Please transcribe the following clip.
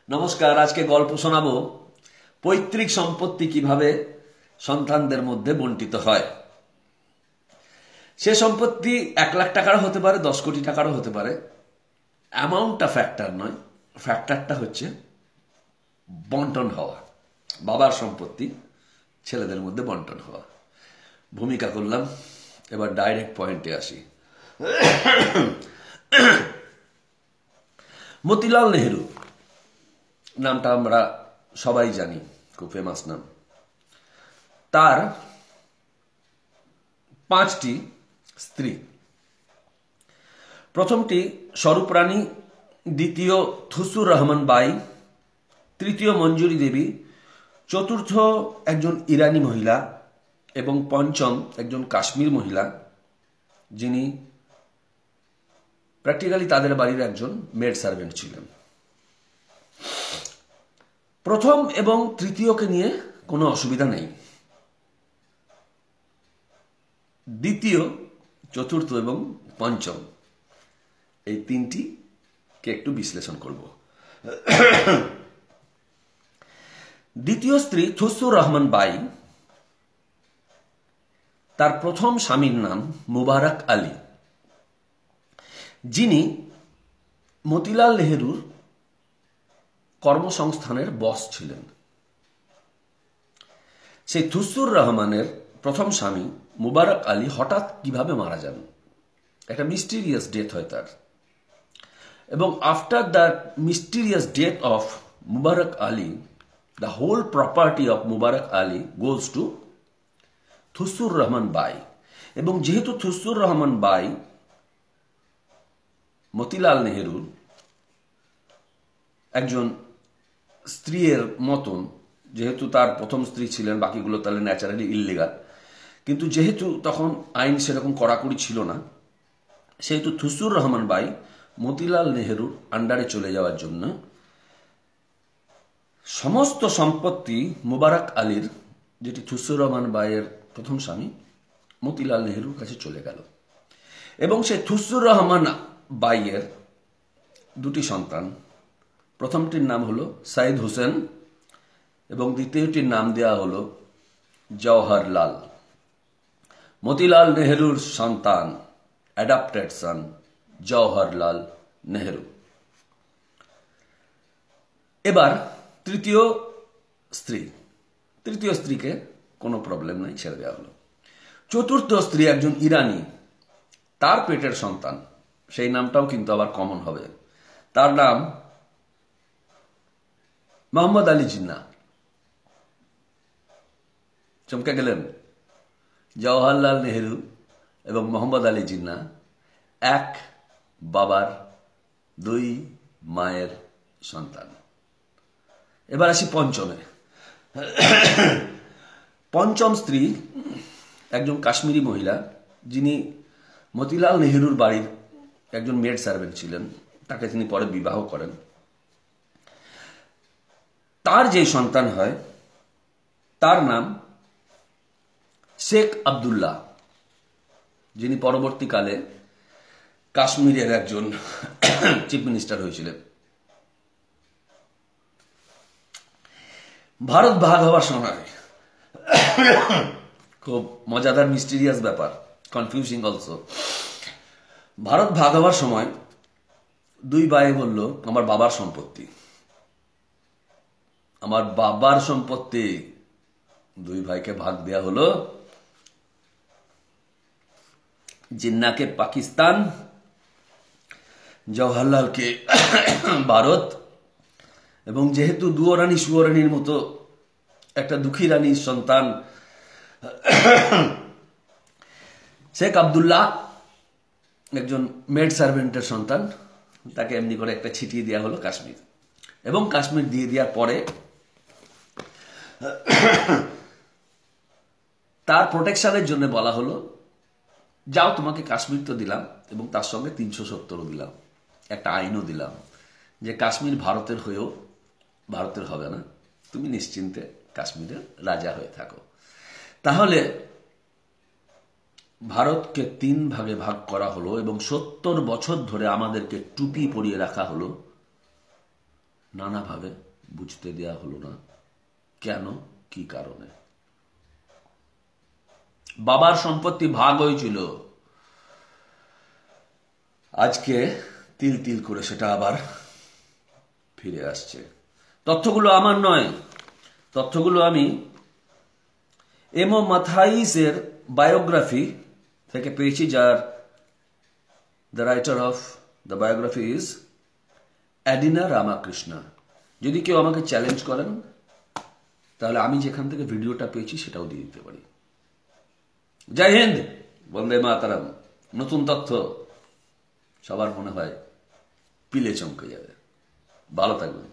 নমস্কার। আজকে গল্প শোনাবো পৈতৃক সম্পত্তি কিভাবে সন্তানদের মধ্যে বন্টিত হয়। সে সম্পত্তি 1 লাখ টাকারও হতে পারে, 10 কোটি টাকারও হতে পারে। অ্যামাউন্টটা ফ্যাক্টর নয়, ফ্যাক্টরটা হচ্ছে বন্টন হওয়া। বাবার সম্পত্তি ছেলেদের মধ্যে বন্টন হওয়া। ভূমিকা করলাম, এবার ডাইরেক্ট পয়েন্টে আসি। মতিলাল নেহেরু নামটা আমরা সবাই জানি, খুব ফেমাস নাম। তার 5টি স্ত্রী। প্রথমটি স্বরূপরানী, দ্বিতীয় থুসুর রহমান বাই, তৃতীয় মঞ্জুরি দেবী, চতুর্থ একজন ইরানি মহিলা এবং পঞ্চম একজন কাশ্মীর মহিলা, যিনি প্র্যাকটিক্যালি তাদের বাড়ির একজন মেড সার্ভেন্ট ছিলেন। প্রথম এবং তৃতীয়কে নিয়ে কোনো অসুবিধা নেই। দ্বিতীয়, চতুর্থ এবং পঞ্চম, এই তিনটিকে একটু বিশ্লেষণ করব। দ্বিতীয় স্ত্রী থুসুর রহমান বাই, তার প্রথম স্বামীর নাম মুবারক আলী, যিনি মতিলাল নেহেরুর কর্মসংস্থানের বস ছিলেন। সেই থুসুর রহমানের প্রথম স্বামী মুবারক আলী হঠাৎ কিভাবে মারা যান, একটা মিস্টিরিয়াস ডেথ হয় তার। এবং after that mysterious death of Mubarak Ali, the whole property of Mubarak Ali goes to Thusur Rahman Bai. এবং যেহেতু থুসুর রহমান বাই মতিলাল নেহেরুর একজন স্ত্রীর মতন, যেহেতু তার প্রথম স্ত্রী ছিলেন, বাকিগুলো তাহলে ন্যাচারালি ইল্লিগাল, কিন্তু যেহেতু তখন আইন সেরকম কড়াকড়ি ছিল না, সেহেতু থুসুর রহমান বাই মতিলাল নেহেরুর আন্ডারে চলে যাওয়ার জন্য সমস্ত সম্পত্তি মুবারক আলীর, যেটি থুসুর রহমান বাইয়ের প্রথম স্বামী, মতিলাল নেহেরুর কাছে চলে গেল। এবং সে থুসুর রহমান বাইয়ের 2টি সন্তান, প্রথমটির নাম হলো সাইদ হোসেন এবং দ্বিতীয়টির নাম দেওয়া হলো জওহরলাল। মতিলাল নেহেরুর সন্তান, অ্যাডাপ্টেড সন জওহরলাল নেহেরু। এবার তৃতীয় স্ত্রীকে কোনো প্রবলেম নাই, ছেড়ে দেওয়া হলো। চতুর্থ স্ত্রী একজন ইরানি, তার পেটের সন্তান, সেই নামটাও কিন্তু আবার কমন হবে। তার নাম মোহাম্মদ আলী জিন্না। চমকে গেলেন? জওহরলাল নেহেরু এবং মোহাম্মদ আলী জিন্না এক বাবার 2 মায়ের সন্তান। এবার আসি পঞ্চমে। পঞ্চম স্ত্রী একজন কাশ্মীরি মহিলা, যিনি মতিলাল নেহেরুর বাড়ির একজন মেড সার্ভেন্ট ছিলেন। তাকে তিনি পরে বিবাহ করেন। তার যে সন্তান হয় তার নাম শেখ আবদুল্লাহ, যিনি পরবর্তীকালে কাশ্মীরের একজন চিফ মিনিস্টার হয়েছিলেন। ভারত ভাগ হওয়ার সময় খুব মজাদার মিস্টিরিয়াস ব্যাপার, কনফিউজিং অলসো। ভারত ভাগ হওয়ার সময় 2 ভাই বলল, আমার বাবার সম্পত্তি, আমার বাবার সম্পত্তি। 2 ভাইকে ভাগ দেয়া হলো। জিন্নাকে পাকিস্তান, জওহরলালকে ভারত। এবং যেহেতু দুয়োরানী সুয়োরানীর মতো একটা দুঃখী রানীর সন্তান শেখ আবদুল্লাহ, একজন মেড সার্ভেন্টের সন্তান, তাকে এমনি করে একটা ছিটিয়ে দেওয়া হলো কাশ্মীর। এবং কাশ্মীর দিয়ে দেওয়ার পরে তার প্রোটেকশনের জন্য বলা হলো, যাও, তোমাকে কাশ্মীর তো দিলাম এবং তার সঙ্গে 370ও দিলাম, একটা আইনও দিলাম যে কাশ্মীর ভারতের হয়েও ভারতের হবে না, তুমি নিশ্চিন্তে কাশ্মীরের রাজা হয়ে থাকো। তাহলে ভারতকে 3 ভাগে ভাগ করা হলো এবং 70 বছর ধরে আমাদেরকে টুপি পরিয়ে রাখা হলো নানাভাবে বুঝতে দেয়া হলো না কেন, কি কারণে। বাবার সম্পত্তি ভাগ হয়েছিল, আজকে তিল তিল করে সেটা আবার ফিরে আসছে। তথ্যগুলো আমার নয়, তথ্যগুলো আমি এমো মাথাইসের বায়োগ্রাফি থেকে পেয়েছি, যার the writer of the biography is Adina Ramakrishna. যদি কেউ আমাকে চ্যালেঞ্জ করেন তাহলে আমি যেখান থেকে ভিডিওটা পেয়েছি সেটাও দিয়ে দিতে পারি। জয় হিন্দ, বন্দে মাতরম। নতুন তথ্য সবার মনে হয় পিলে চমকে যাবে। ভালো থাকবেন।